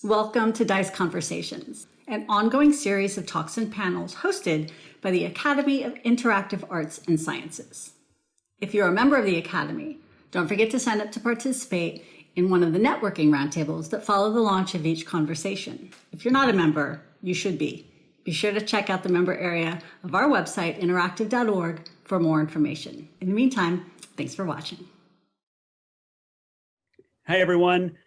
Welcome to Dice Conversations, an ongoing series of talks and panels hosted by the Academy of Interactive Arts and Sciences. If you're a member of the Academy, don't forget to sign up to participate in one of the networking roundtables that follow the launch of each conversation. If you're not a member, you should be. Be sure to check out the member area of our website, interactive.org, for more information. In the meantime, thanks for watching. Hi, everyone.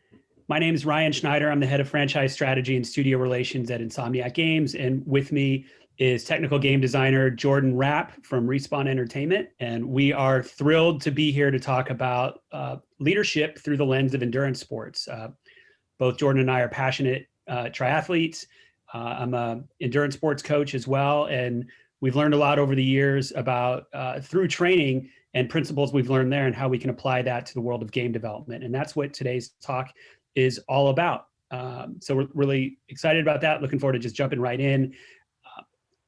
My name is Ryan Schneider. I'm the head of franchise strategy and studio relations at Insomniac Games. And with me is technical game designer Jordan Rapp from Respawn Entertainment. And we are thrilled to be here to talk about leadership through the lens of endurance sports. Both Jordan and I are passionate triathletes. I'm an endurance sports coach as well. And we've learned a lot over the years about through training and principles we've learned there and how we can apply that to the world of game development. And that's what today's talk is all about. So we're really excited about that. Looking forward to just jumping right in.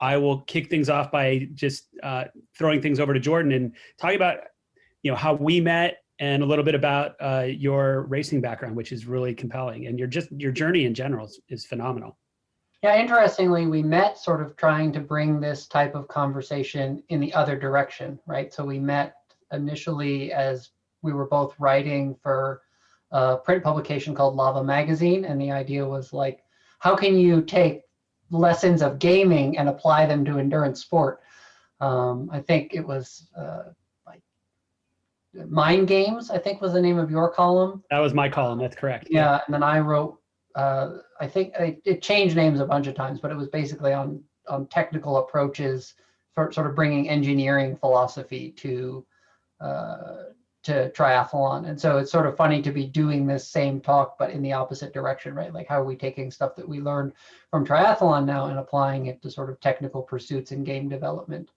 I will kick things off by just throwing things over to Jordan and talking about, how we met and a little bit about your racing background, which is really compelling. And your journey in general is phenomenal. Yeah, interestingly, we met sort of trying to bring this type of conversation in the other direction, right? So we met initially as we were both writing for a print publication called Lava Magazine. And the idea was like, how can you take lessons of gaming and apply them to endurance sport? I think it was like Mind Games, I think was the name of your column. That was my column, that's correct. Yeah, and then I wrote, I think it changed names a bunch of times, but it was basically on technical approaches for sort of bringing engineering philosophy to triathlon. And so it's sort of funny to be doing this same talk, but in the opposite direction, right? Like, how are we taking stuff that we learned from triathlon now and applying it to sort of technical pursuits in game development?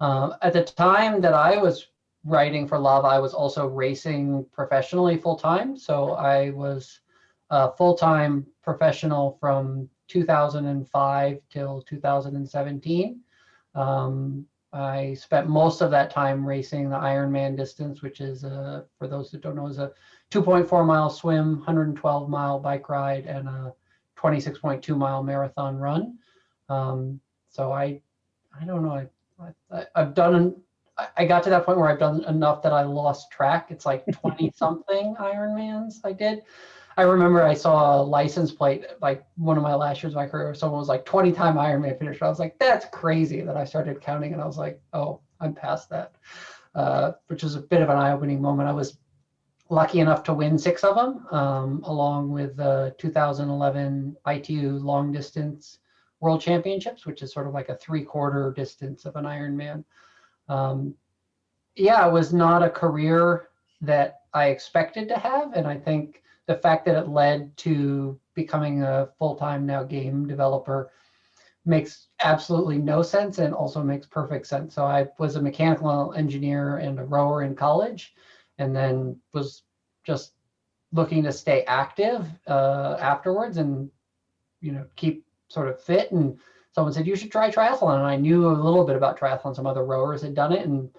At the time that I was writing for Lava, I was also racing professionally full-time. So I was a full-time professional from 2005 till 2017. I spent most of that time racing the IRONMAN distance, which is, for those that don't know, is a 2.4 mile swim, 112-mile bike ride, and a 26.2-mile marathon run. So I don't know, I've done, I got to that point where I've done enough that I lost track. It's like 20-something Ironmans I did. I remember I saw a license plate, like one of my last years of my career, someone was like 20-time Ironman finisher. I was like, that's crazy. That I started counting and I was like, oh, I'm past that, which was a bit of an eye-opening moment. I was lucky enough to win 6 of them, along with the 2011 ITU long distance world championships, which is sort of like a 3/4 distance of an Ironman. Yeah, it was not a career that I expected to have. And I think the fact that it led to becoming a full-time now game developer makes absolutely no sense and also makes perfect sense. So I was a mechanical engineer and a rower in college, and then was just looking to stay active afterwards and, keep sort of fit. And someone said, you should try triathlon. And I knew a little bit about triathlon. Some other rowers had done it and,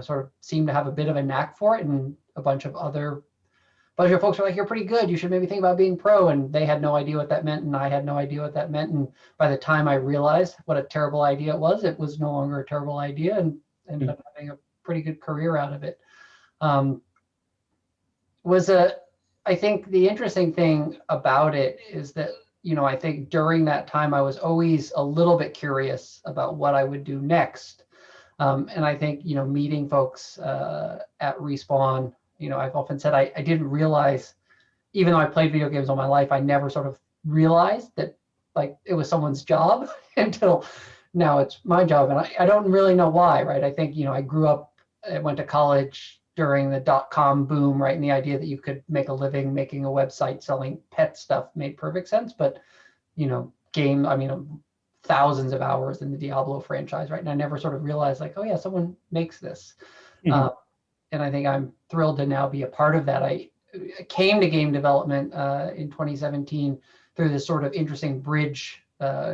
sort of seemed to have a bit of a knack for it. And a bunch of folks were like, you're pretty good. You should maybe think about being pro. And they had no idea what that meant. And I had no idea what that meant. And by the time I realized what a terrible idea it was no longer a terrible idea, and ended up having a pretty good career out of it. I think the interesting thing about it is that, I think during that time, I was always a little bit curious about what I would do next. And I think, meeting folks at Respawn, I've often said I didn't realize, even though I played video games all my life, I never sort of realized that like it was someone's job until now it's my job. And I don't really know why, right? I think, I grew up, I went to college during the .com boom, right? And the idea that you could make a living making a website selling pet stuff made perfect sense. But, thousands of hours in the Diablo franchise, right? And I never sort of realized like, oh yeah, someone makes this. Mm-hmm. And I think I'm thrilled to now be a part of that. I came to game development in 2017 through this sort of interesting bridge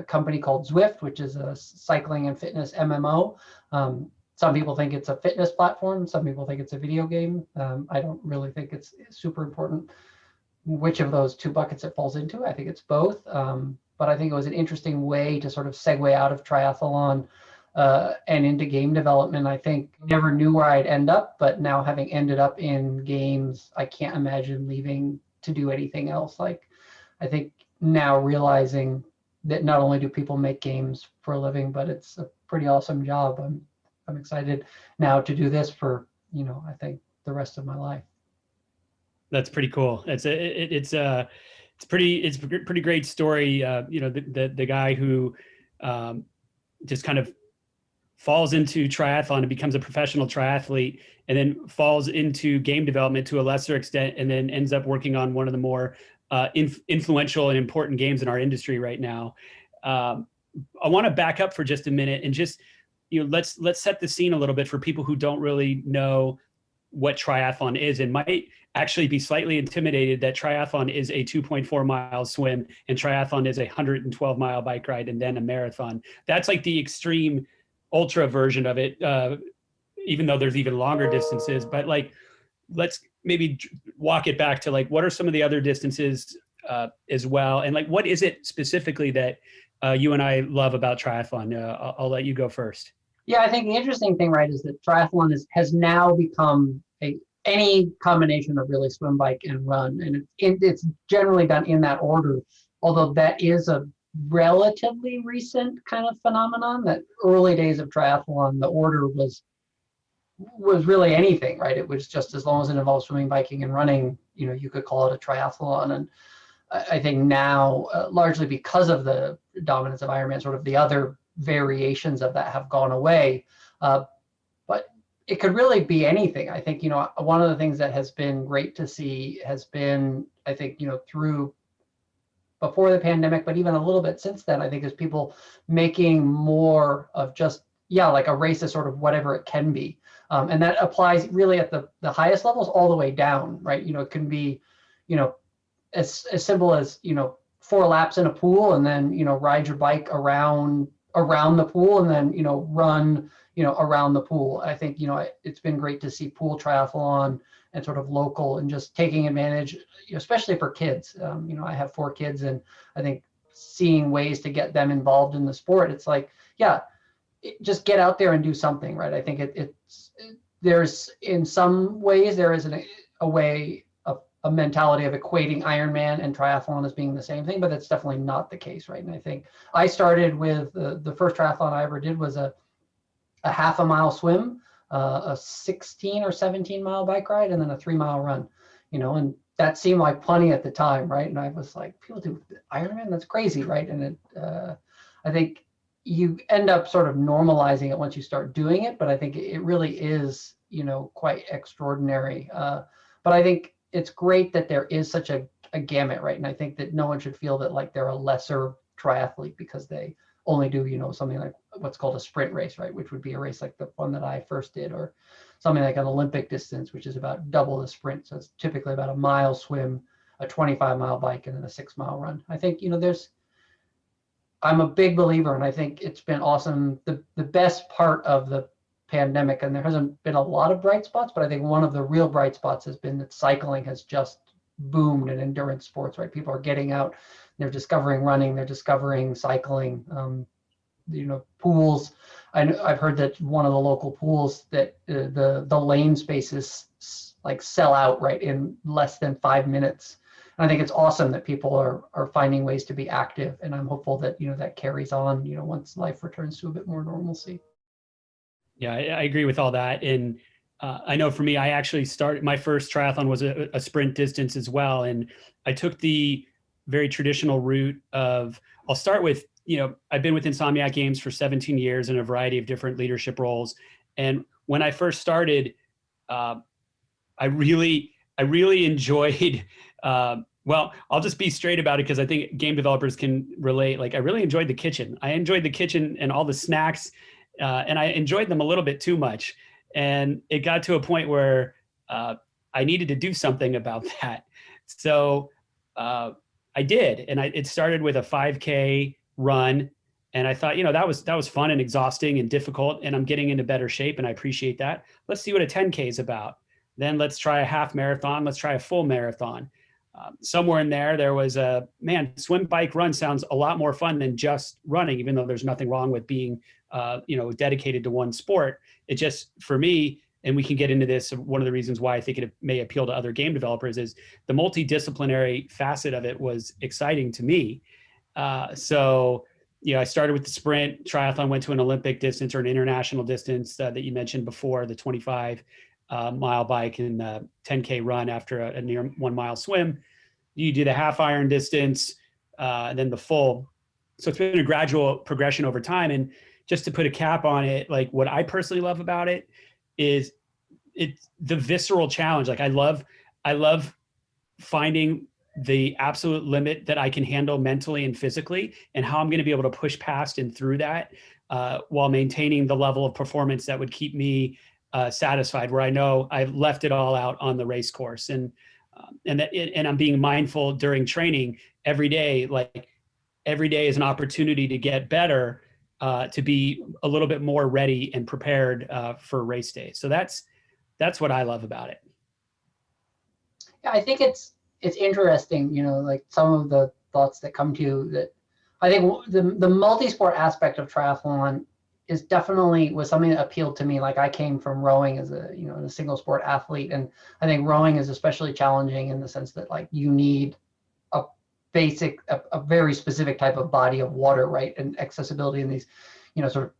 company called Zwift, which is a cycling and fitness MMO. Some people think it's a fitness platform. Some people think it's a video game. I don't really think it's super important. which of those two buckets it falls into. I think it's both. But I think it was an interesting way to sort of segue out of triathlon and into game development. I think never knew where I'd end up, but now having ended up in games, I can't imagine leaving to do anything else. Like, I think now realizing that not only do people make games for a living, but it's a pretty awesome job. I'm excited now to do this for, I think the rest of my life. That's pretty cool. It's a pretty great story. The guy who just kind of falls into triathlon and becomes a professional triathlete, and then falls into game development to a lesser extent, and then ends up working on one of the more influential and important games in our industry right now. I want to back up for just a minute and just, let's set the scene a little bit for people who don't really know what triathlon is and might actually be slightly intimidated that triathlon is a 2.4-mile swim and triathlon is a 112-mile bike ride and then a marathon. That's like the extreme ultra version of it, even though there's even longer distances. But like, let's maybe walk it back to like, what are some of the other distances as well? And like, what is it specifically that you and I love about triathlon? I'll let you go first. Yeah, I think the interesting thing, right, is that triathlon has now become any combination of really swim, bike, and run, and it's generally done in that order. Although that is a relatively recent kind of phenomenon. That early days of triathlon, the order was really anything, right? It was just, as long as it involved swimming, biking, and running, you could call it a triathlon. And I think now, largely because of the dominance of Ironman, sort of the other variations of that have gone away. But it could really be anything. I think, one of the things that has been great to see has been, I think, through before the pandemic, but even a little bit since then, I think, is people making more of just, like a race is sort of whatever it can be. And that applies really at the highest levels all the way down, right? It can be, as simple as, 4 laps in a pool, and then, ride your bike around the pool, and then, run, around the pool. I think, it's been great to see pool triathlon and sort of local, and just taking advantage, especially for kids. I have 4 kids, and I think seeing ways to get them involved in the sport, it's like, just get out there and do something, right? I think there's, in some ways, there is a way, a mentality of equating Ironman and triathlon as being the same thing, but that's definitely not the case, right? And I think I started with the first triathlon I ever did was a half a mile swim, a 16 or 17 mile bike ride, and then a 3-mile run, and that seemed like plenty at the time, right? And I was like, people do Ironman? That's crazy, right? And I think you end up sort of normalizing it once you start doing it, but I think it really is, quite extraordinary. But I think it's great that there is such a gamut, right? And I think that no one should feel that like they're a lesser triathlete because they only do, something like what's called a sprint race, right? Which would be a race like the one that I first did, or something like an Olympic distance, which is about double the sprint. So it's typically about a mile swim, a 25-mile bike, and then a 6-mile run. I think, I'm a big believer, and I think it's been awesome. The best part of the pandemic, and there hasn't been a lot of bright spots, but I think one of the real bright spots has been that cycling has just boomed in endurance sports, right? People are getting out, they're discovering running, they're discovering cycling, pools. I've heard that one of the local pools that the lane spaces like sell out right in less than 5 minutes. And I think it's awesome that people are finding ways to be active, and I'm hopeful that that carries on once life returns to a bit more normalcy. Yeah, I agree with all that. And I know for me, I actually started, my first triathlon was a sprint distance as well. And I took the very traditional route of, I'll start with, I've been with Insomniac Games for 17 years in a variety of different leadership roles. And when I first started, I really enjoyed, well, I'll just be straight about it because I think game developers can relate. Like, I really enjoyed the kitchen. I enjoyed the kitchen and all the snacks. And I enjoyed them a little bit too much. And it got to a point where I needed to do something about that. So I did. And it started with a 5K run. And I thought, that was fun and exhausting and difficult. And I'm getting into better shape, and I appreciate that. Let's see what a 10K is about. Then let's try a half marathon. Let's try a full marathon. somewhere in there was a, man, swim, bike, run sounds a lot more fun than just running, even though there's nothing wrong with being, dedicated to one sport. It just, for me, and we can get into this, one of the reasons why I think it may appeal to other game developers is the multidisciplinary facet of it was exciting to me. So, I started with the sprint, triathlon, went to an Olympic distance or an international distance that you mentioned before, the 25 mile bike and 10K run after a near 1 mile swim. You do the half iron distance, and then the full. So it's been a gradual progression over time. And just to put a cap on it, like what I personally love about it is it's the visceral challenge. Like I love finding the absolute limit that I can handle mentally and physically, and how I'm going to be able to push past and through that while maintaining the level of performance that would keep me satisfied, where I know I've left it all out on the race course, and I'm being mindful during training every day. Like every day is an opportunity to get better, to be a little bit more ready and prepared for race day. So that's what I love about it. Yeah, I think it's interesting, like some of the thoughts that come to you, that I think the multi-sport aspect of triathlon is definitely was something that appealed to me. Like I came from rowing as a single sport athlete, and I think rowing is especially challenging in the sense that like you need a very specific type of body of water, right? And accessibility in these, sort of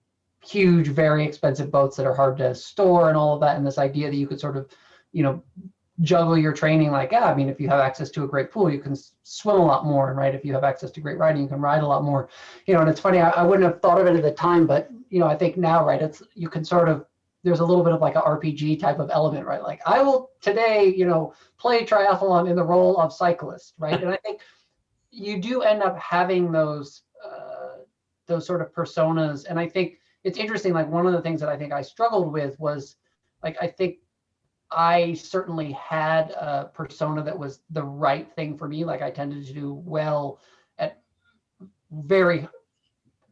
huge, very expensive boats that are hard to store and all of that. And this idea that you could sort of, juggle your training, like, yeah, I mean, if you have access to a great pool, you can swim a lot more, and right, if you have access to great riding, you can ride a lot more, and it's funny, I wouldn't have thought of it at the time, but I think now, right, you can sort of, there's a little bit of like an RPG type of element, right? Like I will today, play triathlon in the role of cyclist, right? And I think you do end up having those sort of personas, and I think it's interesting. Like one of the things that I think I struggled with was, like, I think I certainly had a persona that was the right thing for me. Like I tended to do well at very,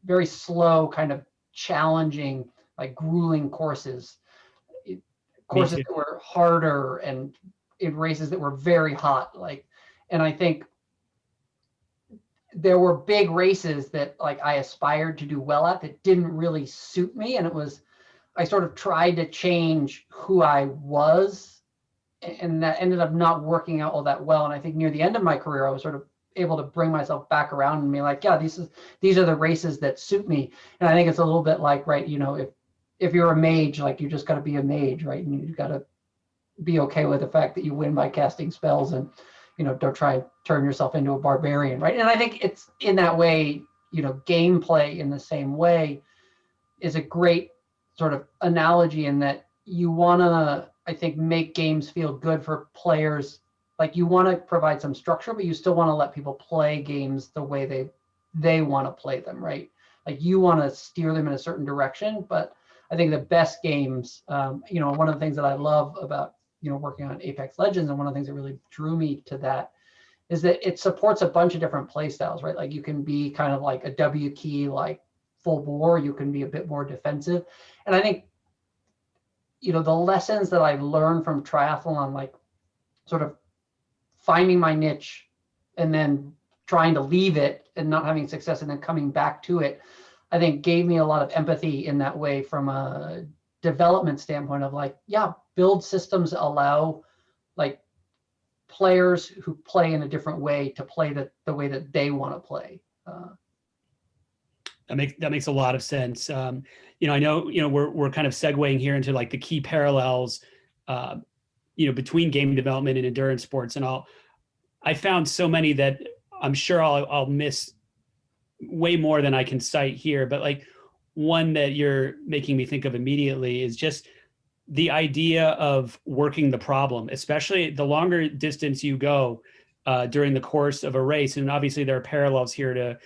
very slow, kind of challenging, like grueling courses that were harder, and in races that were very hot. Like, and I think there were big races that like I aspired to do well at that didn't really suit me. And I sort of tried to change who I was, and that ended up not working out all that well. And I think near the end of my career, I was sort of able to bring myself back around and be like, yeah, these are the races that suit me. And I think it's a little bit like, right, if you're a mage, like you just got to be a mage, right? And you got to be okay with the fact that you win by casting spells, and don't try and turn yourself into a barbarian, right? And I think it's in that way, gameplay in the same way is a great sort of analogy, in that you want to, I think, make games feel good for players. Like you want to provide some structure, but you still want to let people play games the way they want to play them, right? Like you want to steer them in a certain direction. But I think the best games, one of the things that I love about working on Apex Legends, and one of the things that really drew me to that, is that it supports a bunch of different play styles, right? Like you can be kind of like a W key, like full bore, you can be a bit more defensive. And I think, the lessons that I learned from triathlon, like sort of finding my niche and then trying to leave it and not having success and then coming back to it, I think gave me a lot of empathy in that way, from a development standpoint of like, yeah, build systems allow like players who play in a different way to play the way that they want to play. That makes a lot of sense. I know, we're kind of segueing here into like the key parallels, between game development and endurance sports. And I found so many that I'm sure I'll miss way more than I can cite here. But like one that you're making me think of immediately is just the idea of working the problem, especially the longer distance you go during the course of a race. And obviously there are parallels here to,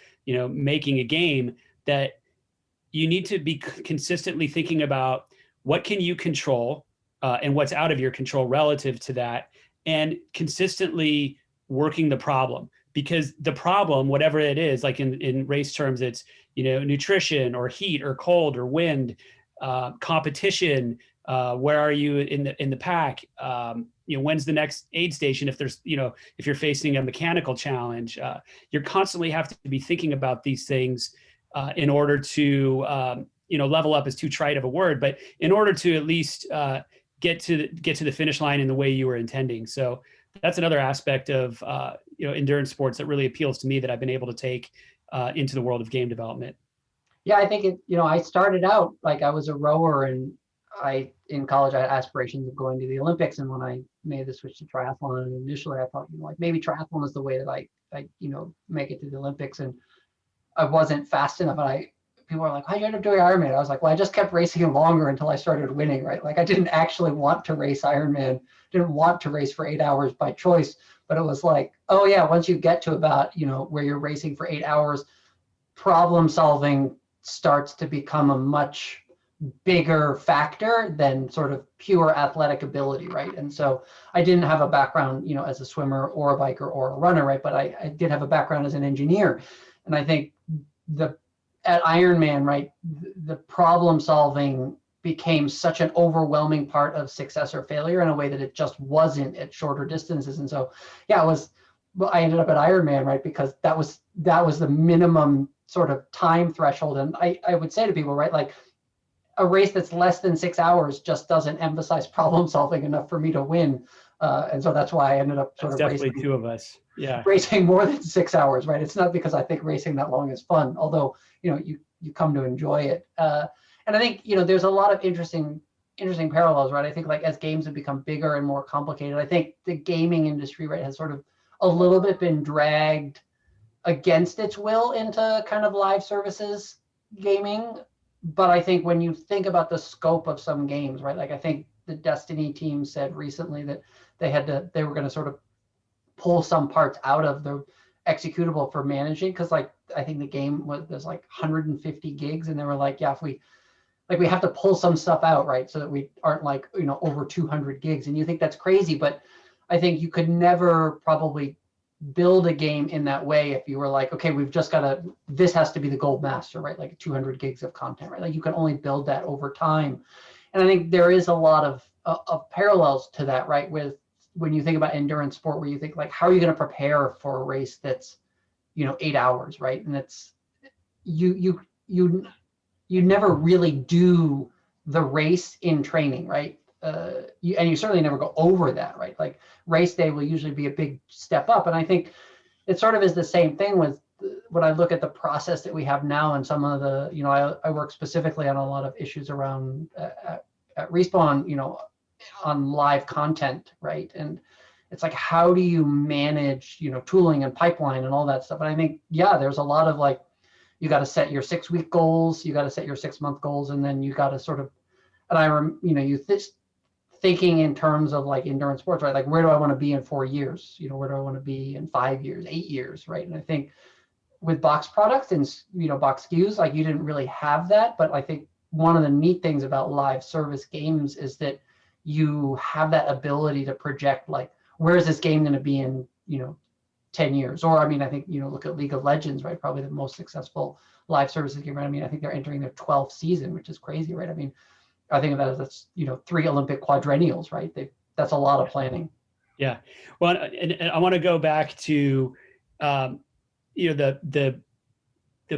making a game, that you need to be consistently thinking about what can you control and what's out of your control relative to that, and consistently working the problem. Because the problem, whatever it is, like in race terms, it's, nutrition or heat or cold or wind, competition, where are you in the pack, when's the next aid station? If there's, if you're facing a mechanical challenge, you're constantly have to be thinking about these things in order to, level up is too trite of a word, but in order to at least get to the finish line in the way you were intending. So that's another aspect of, endurance sports that really appeals to me that I've been able to take into the world of game development. Yeah, I think I started out like I was a rower, and in college I had aspirations of going to the Olympics. And when I made the switch to triathlon, and initially I thought, like maybe triathlon is the way that I make it to the Olympics. And I wasn't fast enough. And people were like, "How'd you end up doing Ironman?" I was like, "Well, I just kept racing longer until I started winning." Right? Like I didn't actually want to race Ironman, didn't want to race for 8 hours by choice, but it was like, oh yeah, once you get to about where you're racing for 8 hours, problem solving starts to become a much bigger factor than sort of pure athletic ability, right? And so I didn't have a background, as a swimmer or a biker or a runner, right? But I did have a background as an engineer. And I think at Ironman, right, the problem solving became such an overwhelming part of success or failure in a way that it just wasn't at shorter distances. And so, yeah, I ended up at Ironman, right, because that was the minimum sort of time threshold. And I would say to people, right, like a race that's less than 6 hours just doesn't emphasize problem solving enough for me to win. And so that's why I ended up sort of definitely racing, two of us. Yeah. Racing more than 6 hours, right? It's not because I think racing that long is fun, although, you come to enjoy it. And I think, there's a lot of interesting parallels, right? I think like as games have become bigger and more complicated, I think the gaming industry, right, has sort of a little bit been dragged against its will into kind of live services gaming. But I think when you think about the scope of some games, right, like I think the Destiny team said recently that they were going to sort of pull some parts out of the executable for managing, because like I think the game there's like 150 gigs, and they were like, yeah, if we have to pull some stuff out, right, so that we aren't like over 200 gigs. And you think that's crazy, but I think you could never probably build a game in that way if you were like, okay, this has to be the gold master, right, like 200 gigs of content, right? Like you can only build that over time. And I think there is a lot of parallels to that, right, with when you think about endurance sport, where you think like, how are you going to prepare for a race that's 8 hours, right? And it's you never really do the race in training, right? And you certainly never go over that, right? Like race day will usually be a big step up. And I think it sort of is the same thing with when I look at the process that we have now, and some of the, I work specifically on a lot of issues around at Respawn, on live content, right? And it's like, how do you manage, tooling and pipeline and all that stuff? And I think, yeah, there's a lot of like, you got to set your 6-week goals, you got to set your 6-month goals, and then you got to sort of, and thinking in terms of like endurance sports, right? Like, where do I want to be in 4 years? Where do I want to be in 5 years, 8 years, right? And I think with box products and, box SKUs, like you didn't really have that. But I think one of the neat things about live service games is that you have that ability to project, like, where is this game going to be in, 10 years? Or, I mean, I think, look at League of Legends, right? Probably the most successful live services game, right? I mean, I think they're entering their 12th season, which is crazy, right? I mean, I think of that as that's 3 Olympic quadrennials, right? That's a lot of planning. Yeah. Well, and I want to go back to, the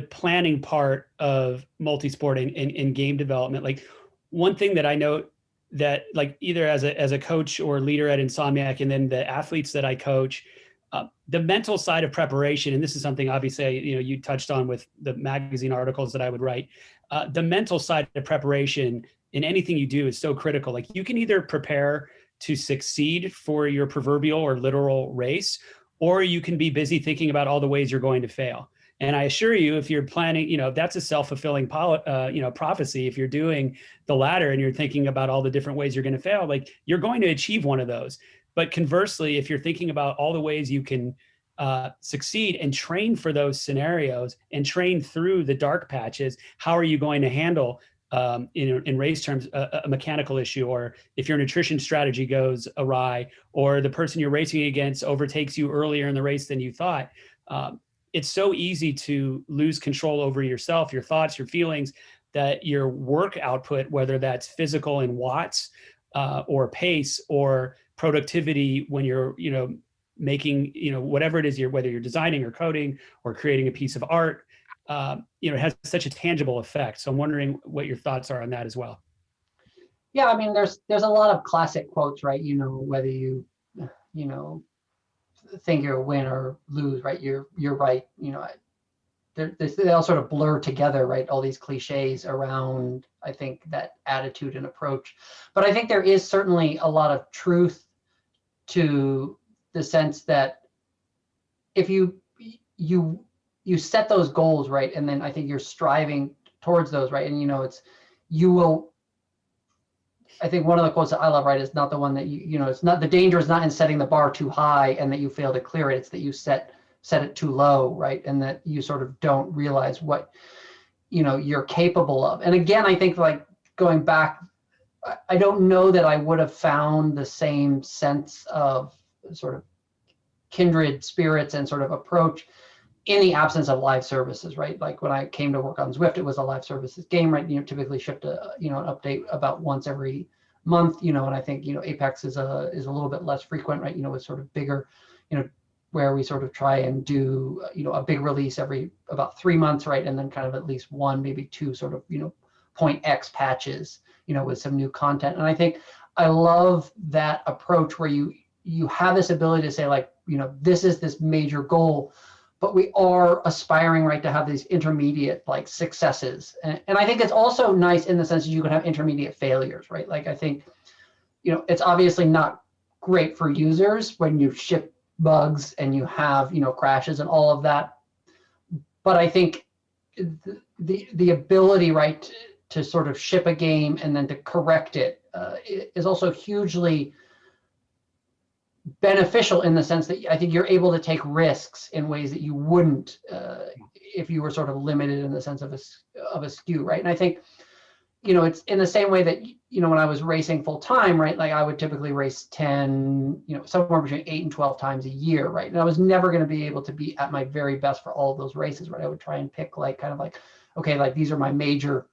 planning part of multi-sport in game development. Like one thing that I know that like either as a coach or leader at Insomniac, and then the athletes that I coach, the mental side of preparation, and this is something obviously, you touched on with the magazine articles that I would write, the mental side of preparation in anything you do is so critical. Like you can either prepare to succeed for your proverbial or literal race, or you can be busy thinking about all the ways you're going to fail. And I assure you, if you're planning, that's a self-fulfilling prophecy. If you're doing the latter and you're thinking about all the different ways you're going to fail, like you're going to achieve one of those. But conversely, if you're thinking about all the ways you can succeed and train for those scenarios and train through the dark patches, how are you going to handle in race terms, a mechanical issue, or if your nutrition strategy goes awry, or the person you're racing against overtakes you earlier in the race than you thought. It's so easy to lose control over yourself, your thoughts, your feelings, that your work output, whether that's physical in watts or pace, or productivity when you're, making, whatever it is whether you're designing or coding or creating a piece of art, it has such a tangible effect. So I'm wondering what your thoughts are on that as well. Yeah, I mean, there's a lot of classic quotes, right? Whether you know, think you'll win or lose, right? You're right. They all sort of blur together, right? All these cliches around, I think, that attitude and approach. But I think there is certainly a lot of truth to the sense that if you set those goals, right, and then I think you're striving towards those, right, and you will. I think one of the quotes that I love, right, is not the one that it's not, the danger is not in setting the bar too high and that you fail to clear it. It's that you set it too low, right, and that you sort of don't realize what you're capable of. And again, I think, like, going back, I don't know that I would have found the same sense of sort of kindred spirits and sort of approach in the absence of live services, right? Like when I came to work on Zwift, it was a live services game, right? Typically shipped an update about once every month, and I think, Apex is a little bit less frequent, right? It's sort of bigger, where we sort of try and do, a big release every about 3 months, right? And then kind of at least one, maybe two sort of, point X patches, with some new content. And I think I love that approach where you have this ability to say, like, this is this major goal, but we are aspiring, right, to have these intermediate, like, successes. And I think it's also nice in the sense that you can have intermediate failures, right? Like, I think, it's obviously not great for users when you ship bugs and you have, crashes and all of that. But I think the ability, right, to sort of ship a game and then to correct it is also hugely beneficial in the sense that I think you're able to take risks in ways that you wouldn't if you were sort of limited in the sense of a SKU, right? And I think, it's in the same way that, when I was racing full time, right, like I would typically race 10, somewhere between 8 and 12 times a year, right? And I was never going to be able to be at my very best for all of those races, right? I would try and pick, like, kind of like, okay, like, these are my major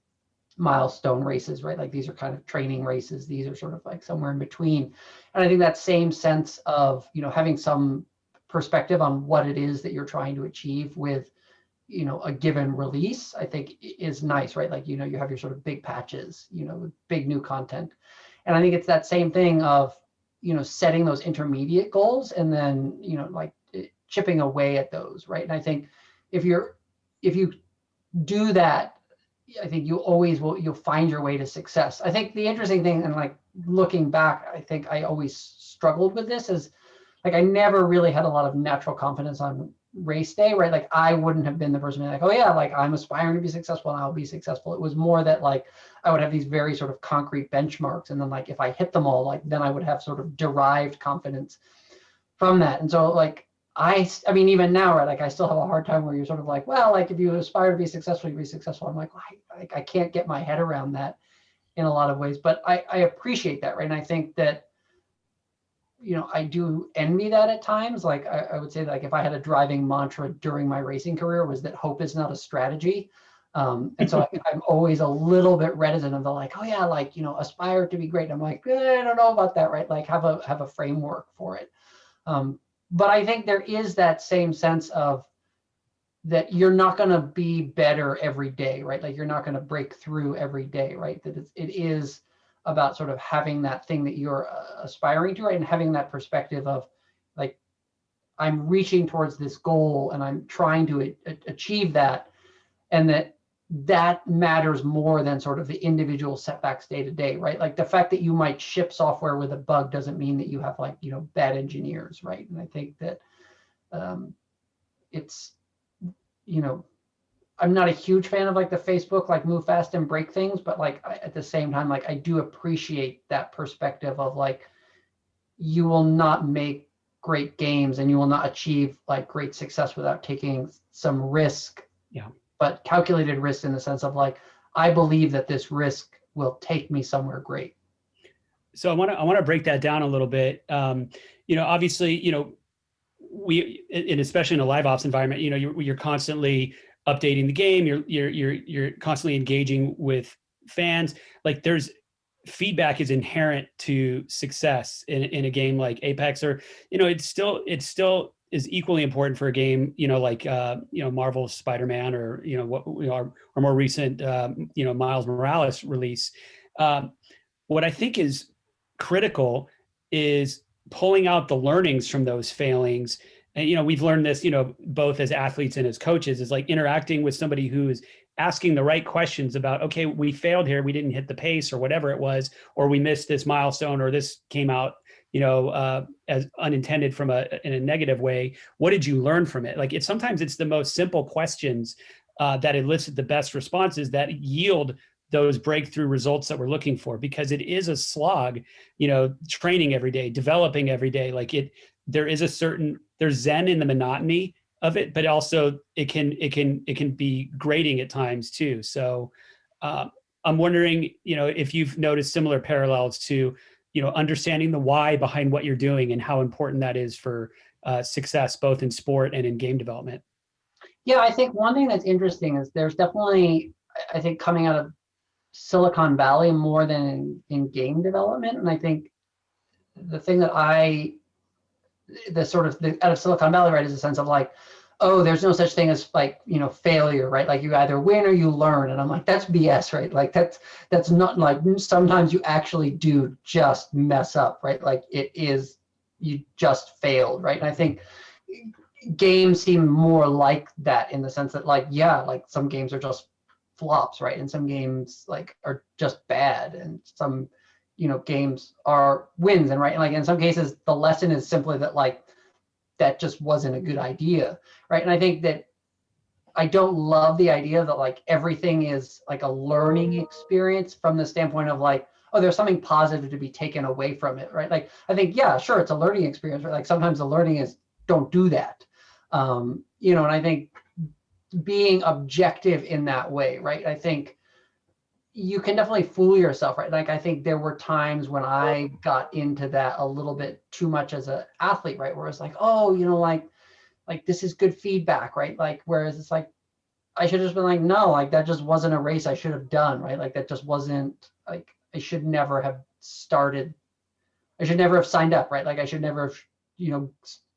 milestone races, right? Like, these are kind of training races. These are sort of like somewhere in between. And I think that same sense of, having some perspective on what it is that you're trying to achieve with, a given release, I think is nice, right? Like, you have your sort of big patches, with big new content. And I think it's that same thing of, setting those intermediate goals and then, like, chipping away at those, right? And I think if you do that, I think you'll find your way to success. I think the interesting thing, and, like, looking back, I think I always struggled with this, is, like, I never really had a lot of natural confidence on race day, right? Like, I wouldn't have been the person like, oh yeah, like, I'm aspiring to be successful and I'll be successful. It was more that, like, I would have these very sort of concrete benchmarks, and then, like, if I hit them all, like, then I would have sort of derived confidence from that. And so, like, I mean, even now, right, like, I still have a hard time where you're sort of like, well, like, if you aspire to be successful, you be successful. I'm like, well, I can't get my head around that in a lot of ways, but I appreciate that, right? And I think that, I do envy that at times. Like, I would say, like, if I had a driving mantra during my racing career, was that hope is not a strategy. And so I'm always a little bit reticent of the, like, oh yeah, like, aspire to be great. I'm like, I don't know about that, right? Like, have a framework for it. But I think there is that same sense of that you're not going to be better every day, right? Like, you're not going to break through every day, right? That it is about sort of having that thing that you're aspiring to, right? And having that perspective of, like, I'm reaching towards this goal and I'm trying to achieve that, and that matters more than sort of the individual setbacks day to day, right? Like, the fact that you might ship software with a bug doesn't mean that you have, like, bad engineers, right? And I think that it's, I'm not a huge fan of, like, the Facebook, like, move fast and break things, but, like, at the same time, like, I do appreciate that perspective of, like, you will not make great games and you will not achieve, like, great success without taking some risk. Yeah. But calculated risk in the sense of, like, I believe that this risk will take me somewhere great. So I want to break that down a little bit. Obviously, we, and especially in a live ops environment, you're constantly updating the game. You're constantly engaging with fans. Like, there's feedback is inherent to success in a game like Apex, or, it's still is equally important for a game, like, Marvel's Spider-Man, or, our more recent, Miles Morales release. What I think is critical is pulling out the learnings from those failings. And, we've learned this, both as athletes and as coaches, is like interacting with somebody who is asking the right questions about, okay, we failed here, we didn't hit the pace or whatever it was, or we missed this milestone, or this came out, as unintended in a negative way. What did you learn from it? Like, sometimes it's the most simple questions that elicit the best responses, that yield those breakthrough results that we're looking for, because it is a slog, training every day, developing every day. Like, there's zen in the monotony of it, but also it can be grating at times too. So I'm wondering, if you've noticed similar parallels to, understanding the why behind what you're doing and how important that is for success, both in sport and in game development. Yeah, I think one thing that's interesting is there's definitely, I think, coming out of Silicon Valley more than in game development. And I think the thing that out of Silicon Valley, right, is a sense of like, oh, there's no such thing as like, failure, right? Like, you either win or you learn. And I'm like, that's BS, right? Like, that's not, like, sometimes you actually do just mess up, right? Like, you just failed, right? And I think games seem more like that, in the sense that, like, yeah, like, some games are just flops, right? And some games, like, are just bad, and some, games are wins, and right, and like, in some cases the lesson is simply that, like, that just wasn't a good idea, right? And I think that I don't love the idea that, like, everything is like a learning experience from the standpoint of like, oh, there's something positive to be taken away from it, right? Like, I think, yeah, sure, it's a learning experience, right? Like, sometimes the learning is, don't do that, and I think being objective in that way, right? I think you can definitely fool yourself, right? Like, I think there were times when I got into that a little bit too much as an athlete, right? Where it's like, oh, like this is good feedback, right? Like, whereas it's like, I should have just been like, no, like, that just wasn't a race I should have done, right? Like, that just wasn't, like, I should never have started. I should never have signed up, right? Like, I should never have,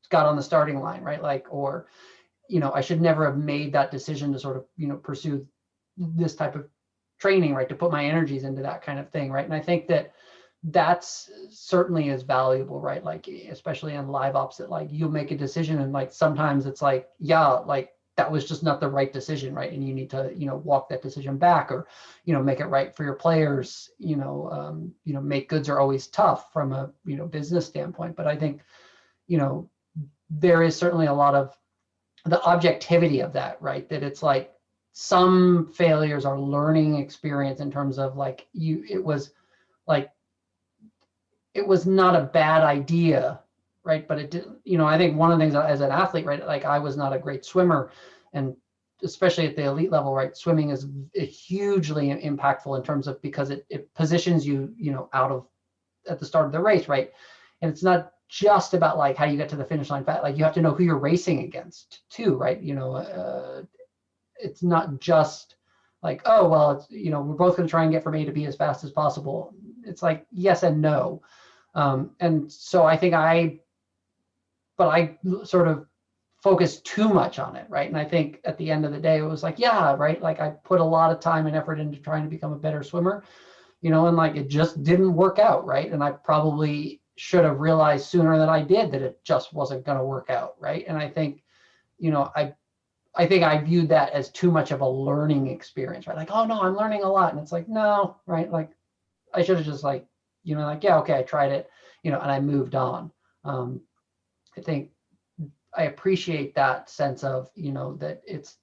got on the starting line, right? Like, or, I should never have made that decision to sort of, pursue this type of training, right? To put my energies into that kind of thing, right? And I think that that's certainly is valuable, right? Like, especially in live ops, that, like, you'll make a decision, and, like, sometimes it's like, yeah, like, that was just not the right decision, right? And you need to, walk that decision back, or, make it right for your players. Make goods are always tough from a, business standpoint, but I think, there is certainly a lot of the objectivity of that, right? That it's like, some failures are learning experience, in terms of like, it was not a bad idea, right? But it did, I think one of the things as an athlete, right? Like, I was not a great swimmer, and especially at the elite level, right? Swimming is hugely impactful in terms of, because it positions you, at the start of the race, right? And it's not just about like how you get to the finish line, like, you have to know who you're racing against too, right? It's not just like, oh, well, it's, we're both going to try and get from A to B as fast as possible. It's like, yes and no. And so I think I sort of focused too much on it, right? And I think at the end of the day, it was like, yeah, right, like, I put a lot of time and effort into trying to become a better swimmer, and like, it just didn't work out, right? And I probably should have realized sooner than I did that it just wasn't going to work out, right? And I think, I think I viewed that as too much of a learning experience, right? Like, oh no, I'm learning a lot. And it's like, no, right? Like, I should have just like, like, yeah, okay, I tried it, and I moved on. I think I appreciate that sense of, that it's,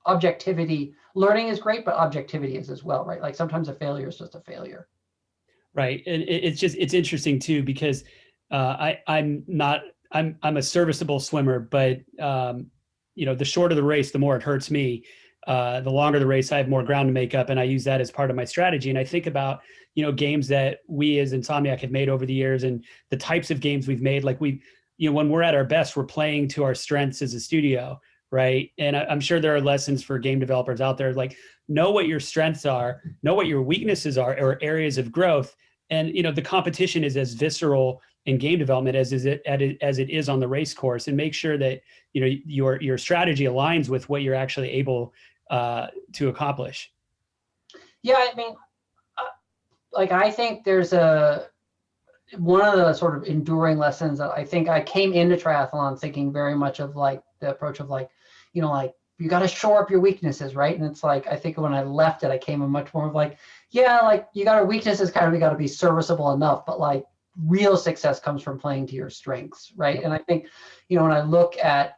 objectivity, learning is great, but objectivity is as well, right? Like, sometimes a failure is just a failure. Right. And it's interesting too, because I'm a serviceable swimmer, but the shorter the race, the more it hurts me. The longer the race, I have more ground to make up, and I use that as part of my strategy. And I think about, games that we as Insomniac have made over the years, and the types of games we've made. Like, when we're at our best, we're playing to our strengths as a studio. right? And I'm sure there are lessons for game developers out there, like know what your strengths are, know what your weaknesses are, or areas of growth. And the competition is as visceral in game development as it is on the race course, and make sure that your strategy aligns with what you're actually able to accomplish. Yeah, I mean, like I think there's one of the sort of enduring lessons that I think I came into triathlon thinking very much of like the approach of like, like you got to shore up your weaknesses, right? And it's like, I think when I left it, I came in much more of like, yeah, like you got our weaknesses kind of, we got to be serviceable enough, but like real success comes from playing to your strengths, right? And I think, when I look at,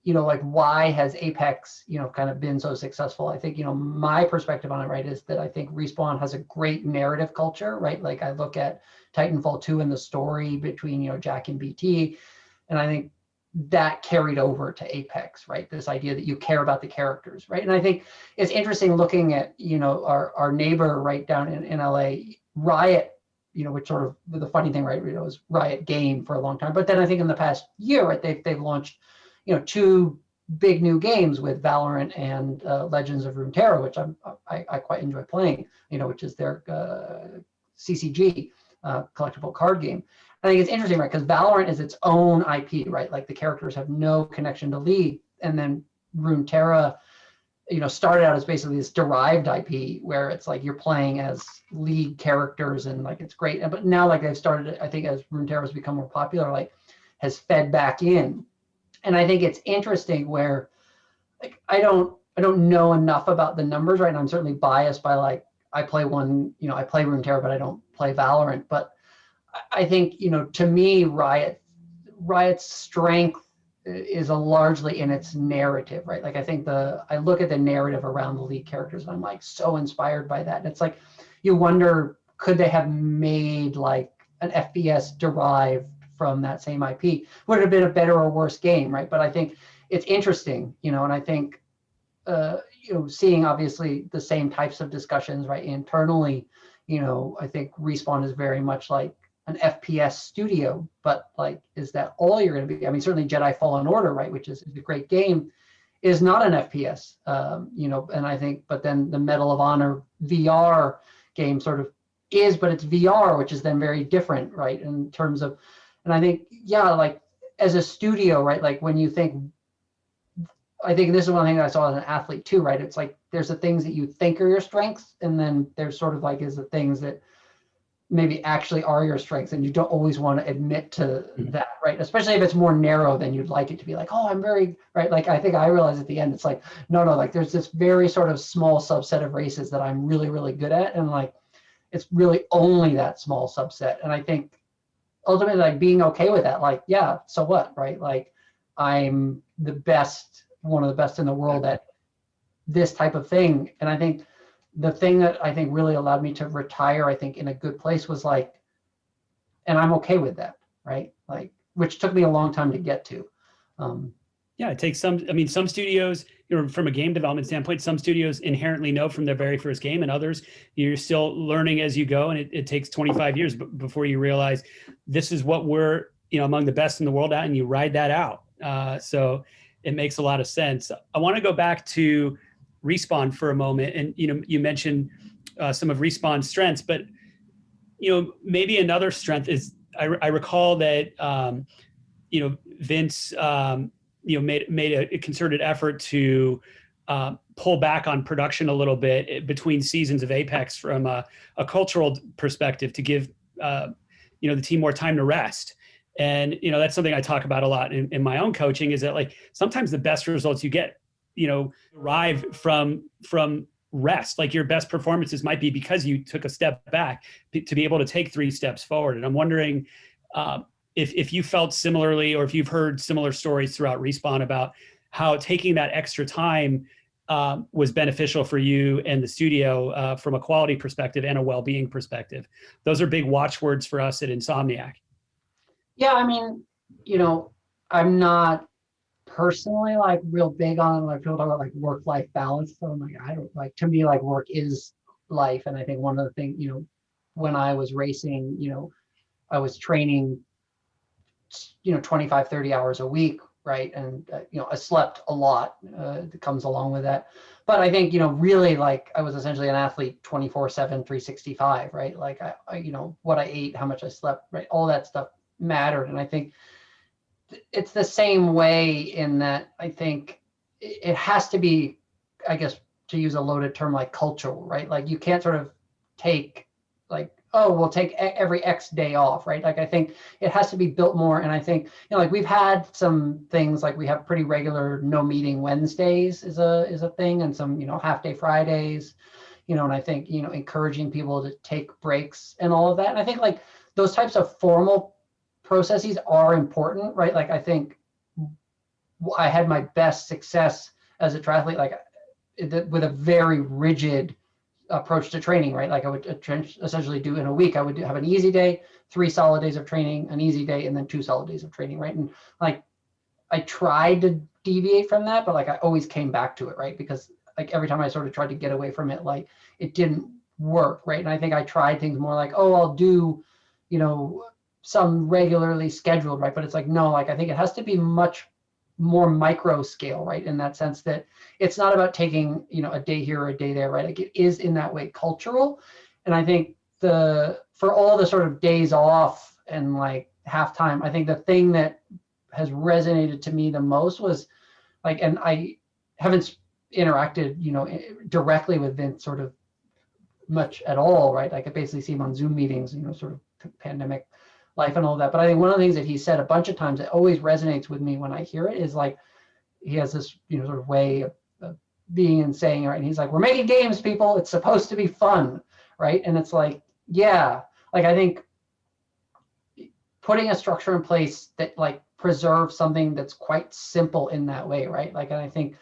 like why has Apex, kind of been so successful? I think, my perspective on it, right, is that I think Respawn has a great narrative culture, right? Like I look at Titanfall 2 and the story between, Jack and BT, and I think that carried over to Apex, right? This idea that you care about the characters, right? And I think it's interesting looking at, our neighbor right down in LA, Riot, which sort of the funny thing, right, was Riot Game for a long time. But then I think in the past year, right, they've launched, two big new games with Valorant and Legends of Runeterra, which I quite enjoy playing, which is their CCG collectible card game. I think it's interesting, right? Because Valorant is its own IP, right? Like the characters have no connection to League, and then Runeterra, started out as basically this derived IP where it's like you're playing as League characters and like it's great. But now like they've started, I think as Runeterra has become more popular, like has fed back in. And I think it's interesting where like I don't know enough about the numbers, right? And I'm certainly biased by like I play Runeterra, but I don't play Valorant. But I think, to me, Riot's strength is largely in its narrative, right? Like I think I look at the narrative around the League characters and I'm like so inspired by that. And it's like you wonder, could they have made like an FPS derived from that same IP? Would it have been a better or worse game, right? But I think it's interesting, and I think seeing obviously the same types of discussions, right, internally, I think Respawn is very much like an FPS studio, but like, is that all you're going to be? I mean, certainly Jedi Fallen Order, right, which is a great game, is not an FPS, and I think, but then the Medal of Honor VR game sort of is, but it's VR, which is then very different, right, in terms of, and I think, yeah, like as a studio, right, like when you think, I think this is one thing I saw as an athlete too, right? It's like there's the things that you think are your strengths, and then there's sort of like is the things that maybe actually are your strengths, and you don't always want to admit to that, right? Especially if it's more narrow than you'd like it to be, like, oh, I'm very, right? Like I think I realized at the end, it's like, no, like there's this very sort of small subset of races that I'm really, really good at, and like it's really only that small subset. And I think ultimately like being okay with that, like, yeah, so what, right? Like I'm the best, one of the best in the world at this type of thing. And I think the thing that I think really allowed me to retire, I think in a good place was like, and I'm okay with that, right? Like, which took me a long time to get to. Yeah, it takes some studios, from a game development standpoint, some studios inherently know from their very first game, and others, you're still learning as you go. And it takes 25 years before you realize this is what we're, among the best in the world at, and you ride that out. So it makes a lot of sense. I want to go back to Respawn for a moment. And, you mentioned some of Respawn's strengths, but, maybe another strength is, I recall that, Vince, made a concerted effort to pull back on production a little bit between seasons of Apex from a cultural perspective to give, the team more time to rest. And, that's something I talk about a lot in my own coaching, is that like sometimes the best results you get, arrive from rest. Like your best performances might be because you took a step back to be able to take 3 steps forward. And I'm wondering, if you felt similarly, or if you've heard similar stories throughout Respawn about how taking that extra time was beneficial for you and the studio from a quality perspective and a well-being perspective. Those are big watchwords for us at Insomniac. Yeah, I mean, I'm not personally like real big on like people talk about like work-life balance. So I'm like, I don't like, to me, like work is life. And I think one of the things, when I was racing, I was training 25, 30 hours a week, right? And I slept a lot that comes along with that. But I think, really, like, I was essentially an athlete 24/7, 365, right? Like I what I ate, how much I slept, right? All that stuff mattered. And I think it's the same way in that I think it has to be, I guess, to use a loaded term, like cultural, right? Like you can't sort of take like, oh, we'll take every X day off, right? Like I think it has to be built more. And I think, like we've had some things, like we have pretty regular no meeting Wednesdays is a thing, and some, half day Fridays, and I think, encouraging people to take breaks and all of that. And I think like those types of formal processes are important, right? Like I think I had my best success as a triathlete, like with a very rigid approach to training, right? Like I would essentially do in a week, I would have an easy day, 3 solid days of training, an easy day, and then 2 solid days of training, right? And like I tried to deviate from that, but like I always came back to it, right? Because like every time I sort of tried to get away from it, like it didn't work, right? And I think I tried things more like, oh, I'll do, some regularly scheduled, right? But it's like, no, like I think it has to be much more micro scale, right? In that sense that it's not about taking, a day here or a day there, right? Like it is in that way cultural. And I think for all the sort of days off and like halftime, I think the thing that has resonated to me the most was like, and I haven't interacted, directly with Vince sort of much at all, right? Like I basically see him on Zoom meetings, sort of pandemic life and all that. But I think one of the things that he said a bunch of times that always resonates with me when I hear it is like, he has this, sort of way of being and saying, right? And he's like, we're making games, people. It's supposed to be fun, right? And it's like, yeah, like I think putting a structure in place that like preserves something that's quite simple in that way, right? Like, and I think,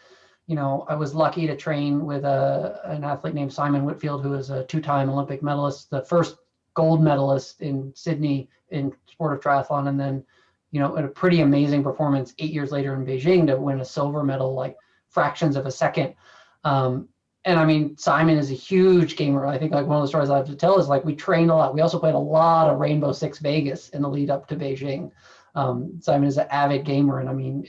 I was lucky to train with an athlete named Simon Whitfield, who is a 2-time Olympic medalist, the first gold medalist in Sydney in sport of triathlon, and then, in a pretty amazing performance 8 years later in Beijing to win a silver medal, like fractions of a second. And I mean, Simon is a huge gamer. I think like one of the stories I have to tell is like we trained a lot. We also played a lot of Rainbow Six Vegas in the lead up to Beijing. Simon is an avid gamer, and I mean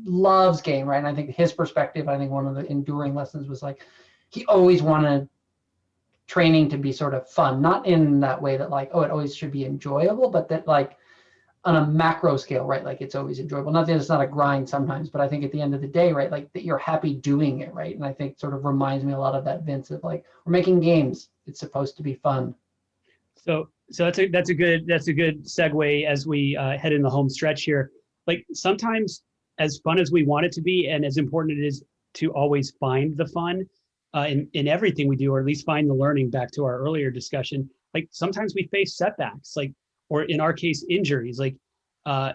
loves game, right? And I think his perspective, I think one of the enduring lessons was like he always wanted training to be sort of fun, not in that way that like, oh, it always should be enjoyable, but that like on a macro scale, right? Like it's always enjoyable. Not that it's not a grind sometimes, but I think at the end of the day, right? Like that you're happy doing it, right? And I think sort of reminds me a lot of that, Vince, of like, we're making games. It's supposed to be fun. So that's a good segue as we head in the home stretch here. Like sometimes, as fun as we want it to be, and as important it is to always find the fun in everything we do, or at least find the learning. Back to our earlier discussion, like sometimes we face setbacks, like, or in our case, injuries. Like,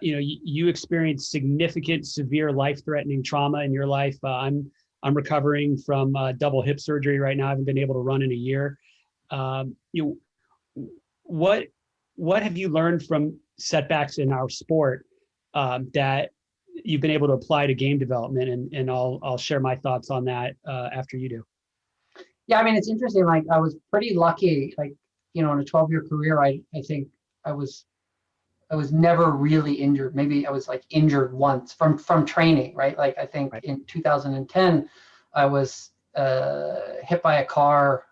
you experience significant, severe, life-threatening trauma in your life. I'm recovering from double hip surgery right now. I haven't been able to run in a year. What have you learned from setbacks in our sport that you've been able to apply to game development? And I'll share my thoughts on that after you do. Yeah, I mean, it's interesting. Like I was pretty lucky, like, in a 12-year career, I think I was never really injured. Maybe I was like injured once from training, right? Like I think in 2010, I was hit by a car.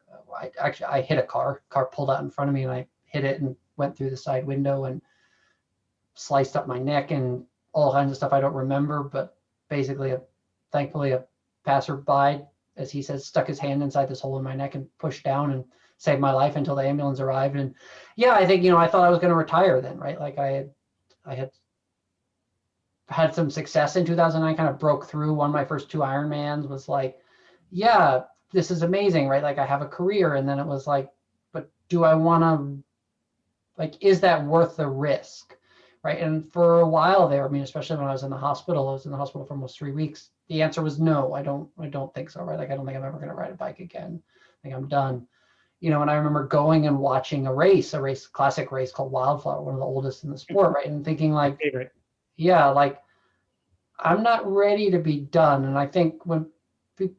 I hit a car pulled out in front of me, and I hit it and went through the side window and sliced up my neck and all kinds of stuff I don't remember. But basically, thankfully, a passerby, as he says, stuck his hand inside this hole in my neck and pushed down and saved my life until the ambulance arrived. And yeah, I think, I thought I was going to retire then, right? Like I had some success in 2009, kind of broke through, won my first 2 Ironmans, was like, yeah, this is amazing, right? Like I have a career. And then it was like, but do I want to, like, is that worth the risk? Right. And for a while there, I mean, especially when I was in the hospital for almost 3 weeks. The answer was no, I don't think so. Right. Like, I don't think I'm ever going to ride a bike again. I think I'm done. And I remember going and watching a classic race called Wildflower, one of the oldest in the sport. Right. And thinking like, yeah, like I'm not ready to be done. And I think when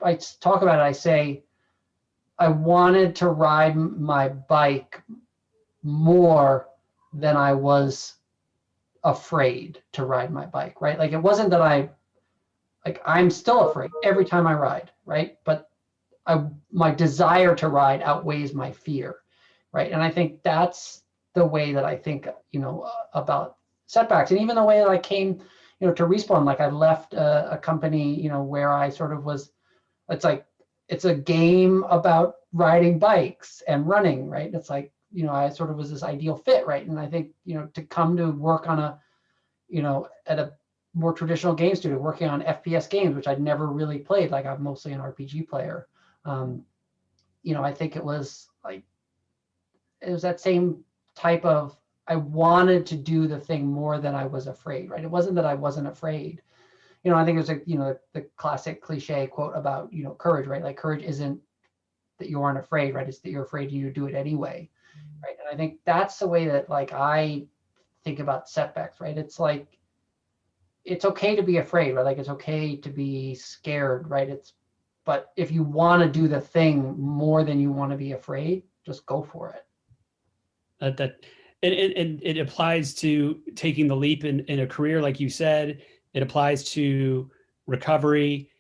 I talk about it, I say, I wanted to ride my bike more than I was afraid to ride my bike, right? Like it wasn't that I'm still afraid every time I ride, right? But my desire to ride outweighs my fear, right? And I think that's the way that I think, about setbacks. And even the way that I came, to Respawn, like I left a company, where I sort of was, it's like, it's a game about riding bikes and running, right? It's like, I sort of was this ideal fit, right? And I think, to come to work on at a more traditional game studio, working on FPS games, which I'd never really played, like I'm mostly an RPG player. I think it was that same type of, I wanted to do the thing more than I was afraid, right? It wasn't that I wasn't afraid. I think it was the classic cliche quote about, courage, right? Like courage isn't that you aren't afraid, right? It's that you're afraid you do it anyway, right? And I think that's the way that I think about setbacks, right? It's like, it's okay to be afraid, right? Like it's okay to be scared, right? But if you want to do the thing more than you want to be afraid, just go for it. It applies to taking the leap in a career, like you said. It applies to recovery.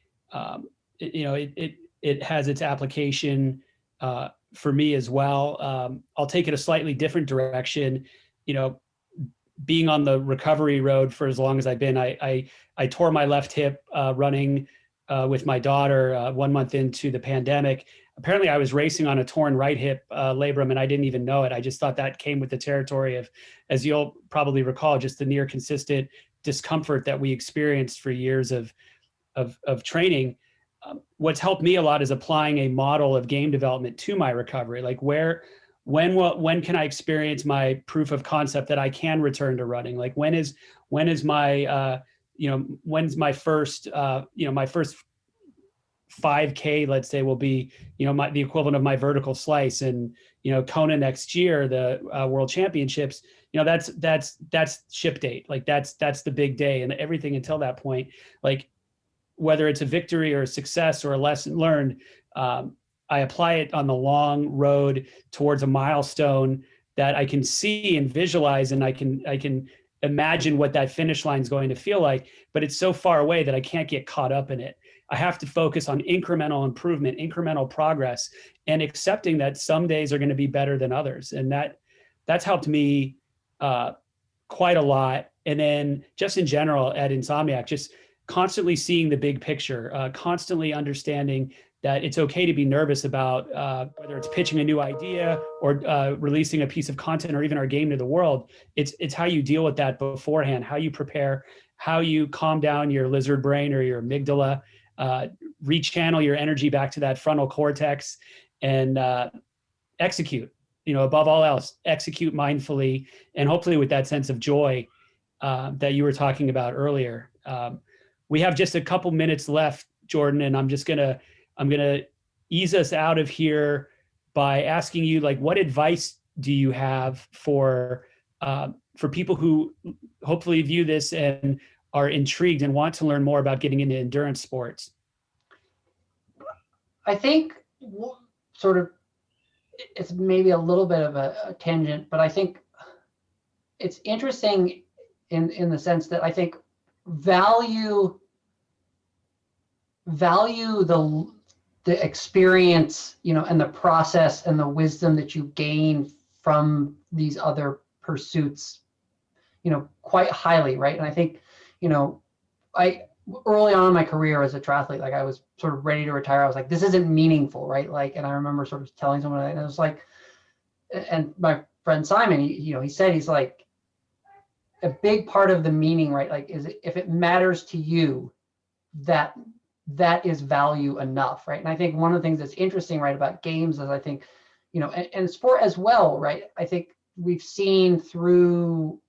It has its application for me as well. I'll take it a slightly different direction. Being on the recovery road for as long as I've been, I tore my left hip running with my daughter 1 month into the pandemic. Apparently I was racing on a torn right hip labrum and I didn't even know it. I just thought that came with the territory of, as you'll probably recall, just the near consistent discomfort that we experienced for years of training. What's helped me a lot is applying a model of game development to my recovery. Like when can I experience my proof of concept that I can return to running? Like when's my first my first 5K, let's say, will be the equivalent of my vertical slice, and Kona next year, the World Championships, that's ship date. Like that's the big day, and everything until that point, like whether it's a victory or a success or a lesson learned, I apply it on the long road towards a milestone that I can see and visualize, and I can imagine what that finish line is going to feel like, but it's so far away that I can't get caught up in it. I have to focus on incremental improvement, incremental progress, and accepting that some days are going to be better than others. And that's helped me quite a lot. And then just in general at Insomniac, just constantly seeing the big picture, constantly understanding that it's okay to be nervous about whether it's pitching a new idea or releasing a piece of content or even our game to the world. It's how you deal with that beforehand, how you prepare, how you calm down your lizard brain or your amygdala, rechannel your energy back to that frontal cortex, and execute. Above all else, execute mindfully, and hopefully with that sense of joy that you were talking about earlier. We have just a couple minutes left, Jordan, and I'm gonna ease us out of here by asking you, like, what advice do you have for people who hopefully view this and are intrigued and want to learn more about getting into endurance sports? I think sort of, it's maybe a little bit of a tangent, but I think it's interesting in the sense that I think value the experience, and the process and the wisdom that you gain from these other pursuits, quite highly, right? And I think, I early on in my career as a triathlete, like I was sort of ready to retire. I was like, this isn't meaningful, right? Like, and I remember sort of telling someone, and I was like, and my friend Simon, he said, he's like, a big part of the meaning, right? Like, is if it matters to you, that is value enough, right? And I think one of the things that's interesting, right, about games is I think, and sport as well, right? I think we've seen through,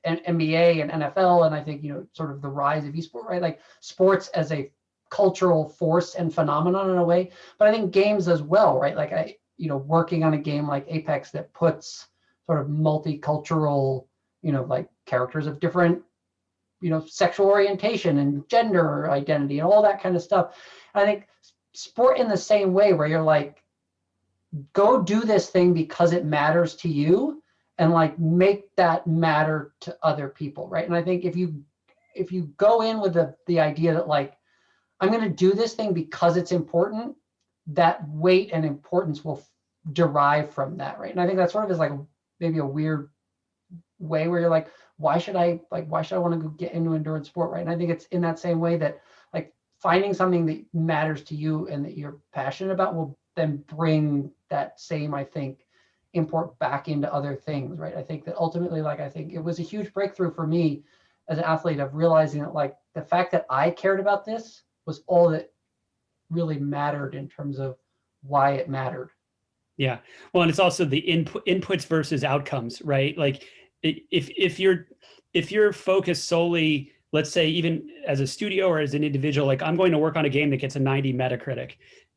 NBA and NFL, and I think, sort of the rise of esport, right? Like sports as a cultural force and phenomenon in a way, but I think games as well, right? Like working on a game like Apex that puts sort of multicultural, like characters of different, sexual orientation and gender identity and all that kind of stuff. And I think sport in the same way, where you're like, go do this thing because it matters to you, and like make that matter to other people, right? And I think if you go in with the idea that like, I'm going to do this thing because it's important, that weight and importance will derive from that, right? And I think that sort of is like maybe a weird way where you're like, why should I want to go get into endurance sport, right? And I think it's in that same way that like finding something that matters to you and that you're passionate about will then bring that same, I think, import back into other things, right? I think that ultimately, like, I think it was a huge breakthrough for me as an athlete of realizing that like the fact that I cared about this was all that really mattered in terms of why it mattered. Yeah. Well, and it's also the inputs versus outcomes, right? Like if you're focused solely, let's say even as a studio or as an individual, like I'm going to work on a game that gets a 90 Metacritic,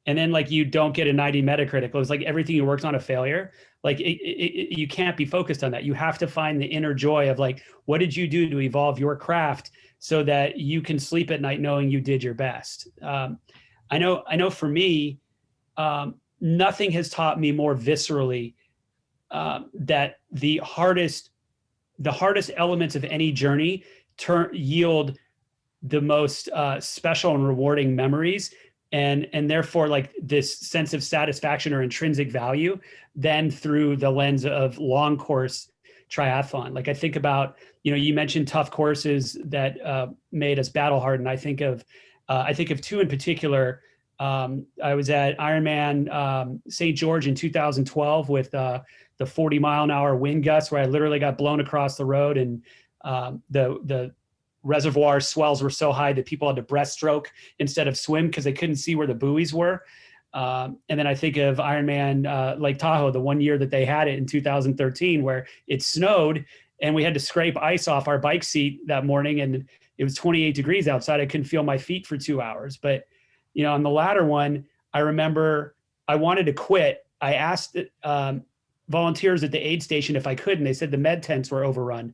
and then like you don't get a 90 Metacritic, it was like everything you worked on a failure. Like you can't be focused on that. You have to find the inner joy of like, what did you do to evolve your craft so that you can sleep at night knowing you did your best. I know for me, nothing has taught me more viscerally that the hardest elements of any journey yield the most special and rewarding memories, and therefore like this sense of satisfaction or intrinsic value than through the lens of long course triathlon. Like I think about, you mentioned tough courses that made us battle hardened. I think of two in particular. I was at IRONMAN St. George in 2012 with the 40-mile-an-hour wind gusts, where I literally got blown across the road, and the reservoir swells were so high that people had to breaststroke instead of swim because they couldn't see where the buoys were. And then I think of Ironman Lake Tahoe, the one year that they had it in 2013, where it snowed and we had to scrape ice off our bike seat that morning, and it was 28 degrees outside. I couldn't feel my feet for 2 hours. But on the latter one, I remember I wanted to quit. I asked volunteers at the aid station if I could, and they said the med tents were overrun.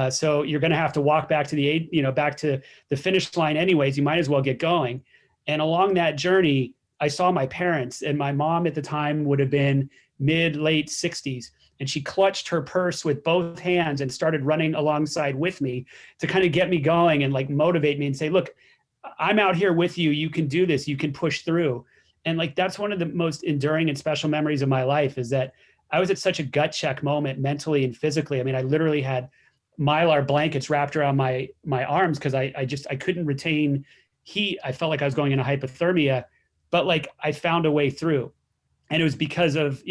So you're going to have to walk back to the aid, back to the finish line anyways. You might as well get going. And along that journey, I saw my parents, and my mom at the time would have been late 60s. And she clutched her purse with both hands and started running alongside with me to kind of get me going and like motivate me and say, look, I'm out here with you. You can do this. You can push through. And like, that's one of the most enduring and special memories of my life, is that I was at such a gut check moment mentally and physically. I mean, I literally had Mylar blankets wrapped around my arms because I couldn't retain heat. I felt like I was going into hypothermia, but like I found a way through. And it was because of,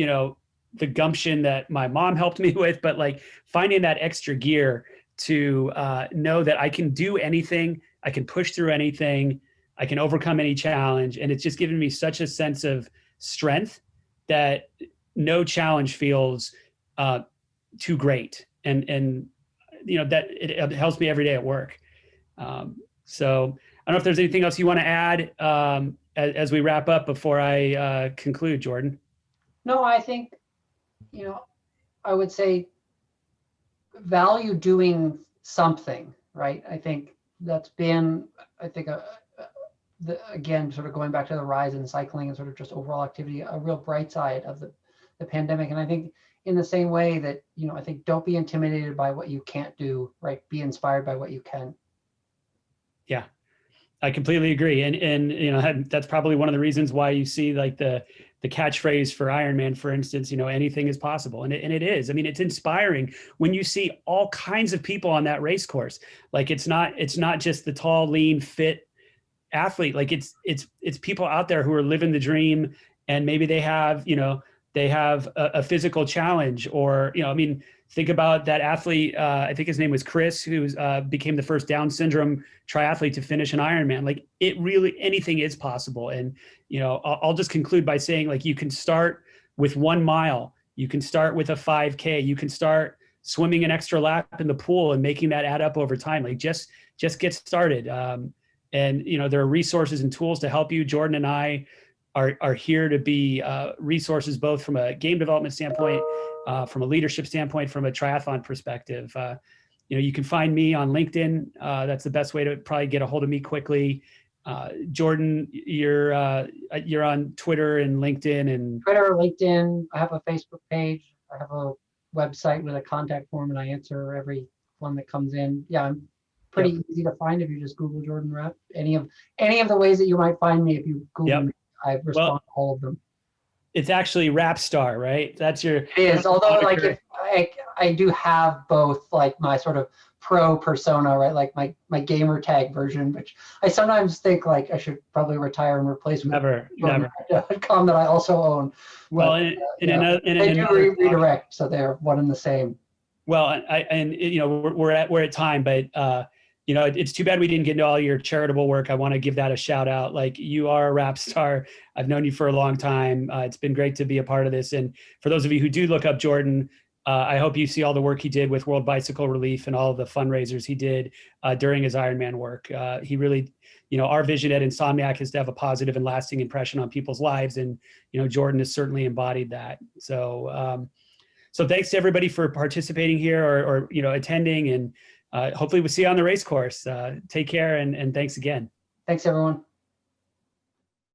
the gumption that my mom helped me with, but like finding that extra gear to know that I can do anything, I can push through anything, I can overcome any challenge. And it's just given me such a sense of strength that no challenge feels too great. And that it helps me every day at work. So I don't know if there's anything else you want to add as we wrap up before I conclude, Jordan. No, I think, I would say value doing something, right? I think that's been, again, sort of going back to the rise in cycling and sort of just overall activity, a real bright side of the pandemic. And I think in the same way that, I think don't be intimidated by what you can't do, right? Be inspired by what you can. Yeah, I completely agree. And that's probably one of the reasons why you see like the catchphrase for Ironman, for instance, anything is possible. And it is. I mean, it's inspiring when you see all kinds of people on that race course. Like it's not just the tall, lean, fit athlete. Like it's people out there who are living the dream, and maybe they have a physical challenge, or, think about that athlete. I think his name was Chris, who became the first Down syndrome triathlete to finish an Ironman. Like anything is possible. And, I'll just conclude by saying, like, you can start with 1 mile, you can start with a 5K, you can start swimming an extra lap in the pool and making that add up over time. Like just get started. And, there are resources and tools to help you. Jordan and I are here to be resources, both from a game development standpoint, from a leadership standpoint, from a triathlon perspective. You can find me on LinkedIn. That's the best way to probably get a hold of me quickly. Jordan, you're on Twitter and LinkedIn and Twitter, LinkedIn. I have a Facebook page. I have a website with a contact form, and I answer every one that comes in. Yeah, I'm pretty easy to find if you just Google Jordan Rapp. Any of the ways that you might find me, if you Google me, I respond to all of them. It's actually Rap Star, right? That's your. It is, although like if I do have both, like my sort of pro persona, right? Like my gamer tag version, which I sometimes think like I should probably retire and replace with Never. .com that I also own. Well, But, they do redirect, so they're one and the same. Well, we're at time, but it's too bad we didn't get into all your charitable work. I want to give that a shout out. Like, you are a rap star. I've known you for a long time. It's been great to be a part of this. And for those of you who do look up Jordan, I hope you see all the work he did with World Bicycle Relief and all of the fundraisers he did during his Ironman work. He really, our vision at Insomniac is to have a positive and lasting impression on people's lives. And, Jordan has certainly embodied that. So thanks to everybody for participating here or attending, and hopefully we'll see you on the race course. Take care, and thanks again. Thanks, everyone.